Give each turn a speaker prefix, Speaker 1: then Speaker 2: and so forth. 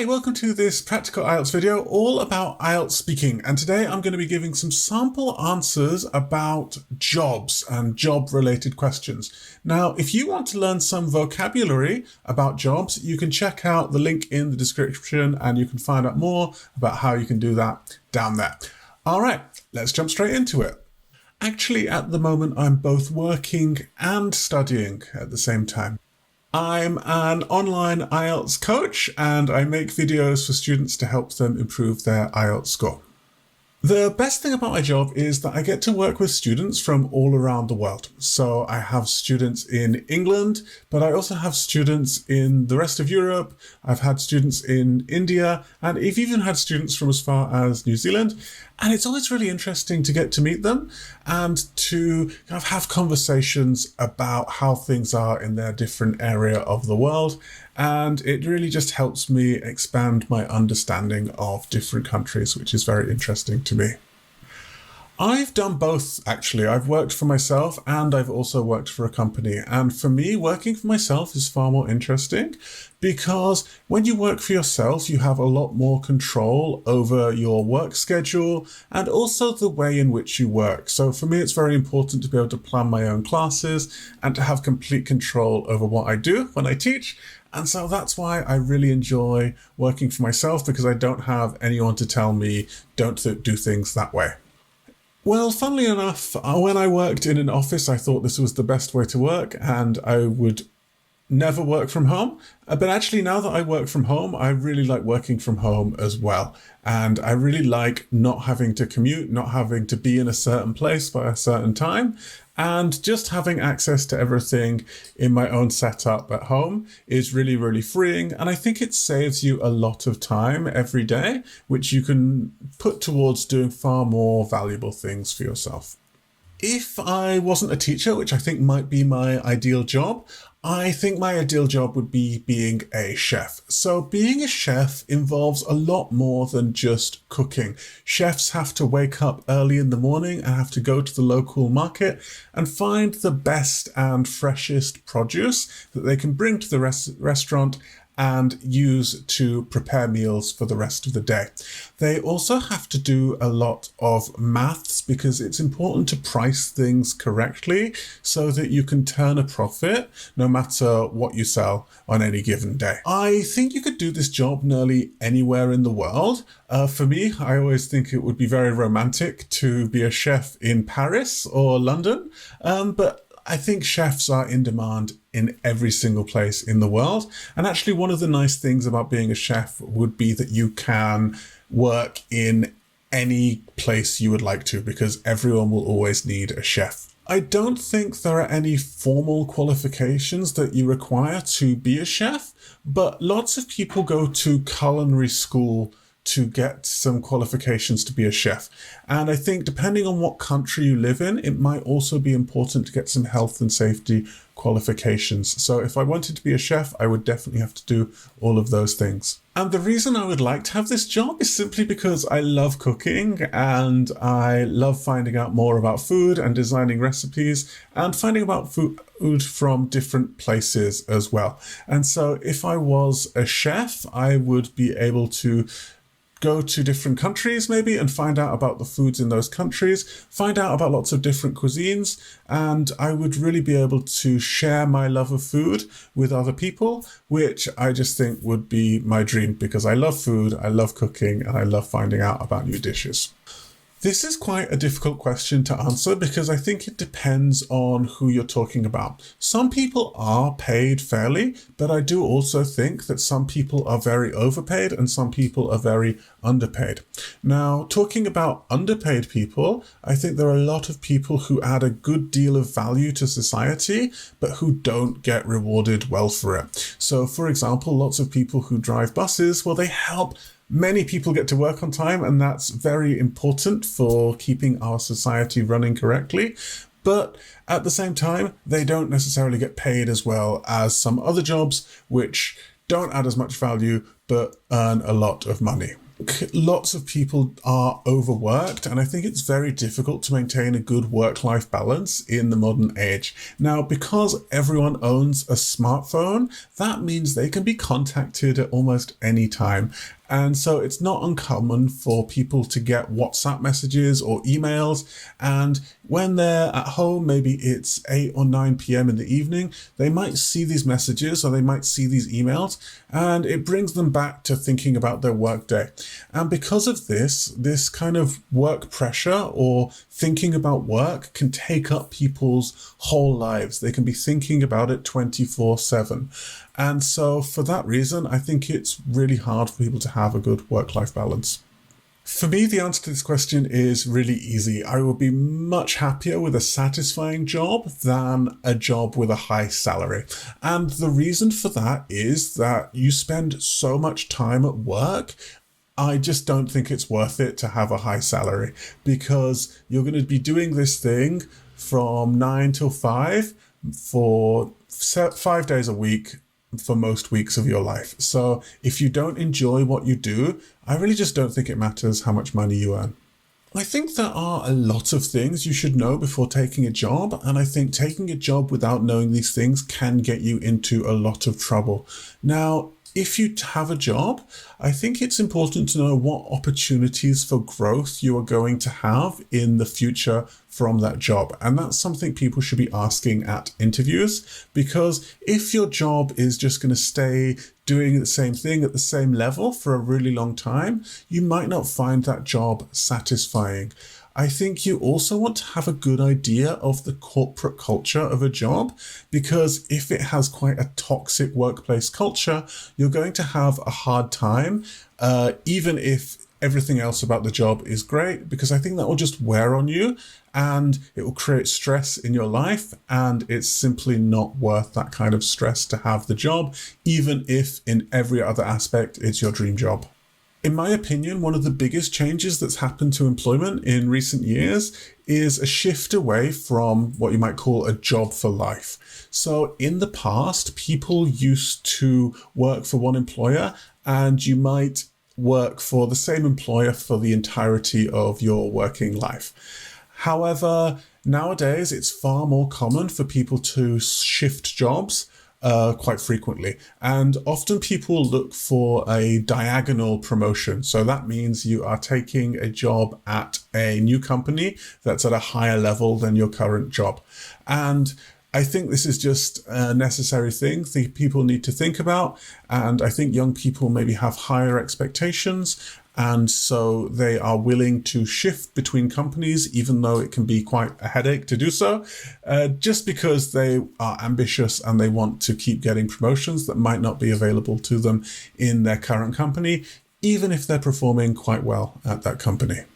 Speaker 1: Hi, welcome to this practical IELTS video all about IELTS speaking, and today I'm going to be giving some sample answers about jobs and job related questions. Now, if you want to learn some vocabulary about jobs, you can check out the link in the description and you can find out more about how you can do that down there. All right, let's jump straight into it. Actually, at the moment, I'm both working and studying at the same time. I'm an online IELTS coach and I make videos for students to help them improve their IELTS score. The best thing about my job is that I get to work with students from all around the world. So I have students in England, but I also have students in the rest of Europe. I've had students in India, and I've even had students from as far as New Zealand. And it's always really interesting to get to meet them and to kind of have conversations about how things are in their different area of the world. And it really just helps me expand my understanding of different countries, which is very interesting to me. I've done both, actually. I've worked for myself and I've also worked for a company. And for me, working for myself is far more interesting because when you work for yourself, you have a lot more control over your work schedule and also the way in which you work. So for me, it's very important to be able to plan my own classes and to have complete control over what I do when I teach. And so that's why I really enjoy working for myself, because I don't have anyone to tell me don't do things that way. Well, funnily enough, when I worked in an office, I thought this was the best way to work and I would never work from home. But actually, now that I work from home, I really like working from home as well. And I really like not having to commute, not having to be in a certain place by a certain time, and just having access to everything in my own setup at home is really, really freeing. And I think it saves you a lot of time every day, which you can put towards doing far more valuable things for yourself. If I wasn't a teacher, which I think might be my ideal job, I think my ideal job would be being a chef. So being a chef involves a lot more than just cooking. Chefs have to wake up early in the morning and have to go to the local market and find the best and freshest produce that they can bring to the restaurant and use to prepare meals for the rest of the day. They also have to do a lot of maths because it's important to price things correctly so that you can turn a profit no matter what you sell on any given day. I think you could do this job nearly anywhere in the world. For me, I always think it would be very romantic to be a chef in Paris or London, but I think chefs are in demand in every single place in the world. And actually, one of the nice things about being a chef would be that you can work in any place you would like to, because everyone will always need a chef. I don't think there are any formal qualifications that you require to be a chef, but lots of people go to culinary school to get some qualifications to be a chef. And I think depending on what country you live in, it might also be important to get some health and safety qualifications. So if I wanted to be a chef, I would definitely have to do all of those things. And the reason I would like to have this job is simply because I love cooking and I love finding out more about food and designing recipes and finding about food from different places as well. And so if I was a chef, I would be able to go to different countries maybe and find out about the foods in those countries, find out about lots of different cuisines, and I would really be able to share my love of food with other people, which I just think would be my dream because I love food, I love cooking, and I love finding out about new dishes. This is quite a difficult question to answer because I think it depends on who you're talking about. Some people are paid fairly, but I do also think that some people are very overpaid and some people are very underpaid. Now, talking about underpaid people, I think there are a lot of people who add a good deal of value to society, but who don't get rewarded well for it. So, for example, lots of people who drive buses, well, they help many people get to work on time, and that's very important for keeping our society running correctly. But at the same time, they don't necessarily get paid as well as some other jobs, which don't add as much value, but earn a lot of money. Lots of people are overworked, and I think it's very difficult to maintain a good work-life balance in the modern age. Now, because everyone owns a smartphone, that means they can be contacted at almost any time. And so it's not uncommon for people to get WhatsApp messages or emails. And when they're at home, maybe it's 8 or 9 p.m. in the evening, they might see these messages or they might see these emails, and it brings them back to thinking about their workday. And because of this kind of work pressure or thinking about work can take up people's whole lives. They can be thinking about it 24/7. And so for that reason, I think it's really hard for people to have a good work-life balance. For me, the answer to this question is really easy. I would be much happier with a satisfying job than a job with a high salary. And the reason for that is that you spend so much time at work. I just don't think it's worth it to have a high salary, because you're going to be doing this thing from 9 till 5 for 5 days a week for most weeks of your life. So if you don't enjoy what you do, I really just don't think it matters how much money you earn. I think there are a lot of things you should know before taking a job, and I think taking a job without knowing these things can get you into a lot of trouble. Now, if you have a job, I think it's important to know what opportunities for growth you are going to have in the future from that job. And that's something people should be asking at interviews, because if your job is just going to stay doing the same thing at the same level for a really long time, you might not find that job satisfying. I think you also want to have a good idea of the corporate culture of a job, because if it has quite a toxic workplace culture, you're going to have a hard time, even if everything else about the job is great, because I think that will just wear on you and it will create stress in your life, and it's simply not worth that kind of stress to have the job, even if in every other aspect it's your dream job. In my opinion, one of the biggest changes that's happened to employment in recent years is a shift away from what you might call a job for life. So in the past, people used to work for one employer, and you might work for the same employer for the entirety of your working life. However, nowadays it's far more common for people to shift jobs quite frequently. And often people look for a diagonal promotion. So that means you are taking a job at a new company that's at a higher level than your current job. And I think this is just a necessary thing that people need to think about. And I think young people maybe have higher expectations, and so they are willing to shift between companies, even though it can be quite a headache to do so, just because they are ambitious and they want to keep getting promotions that might not be available to them in their current company, even if they're performing quite well at that company.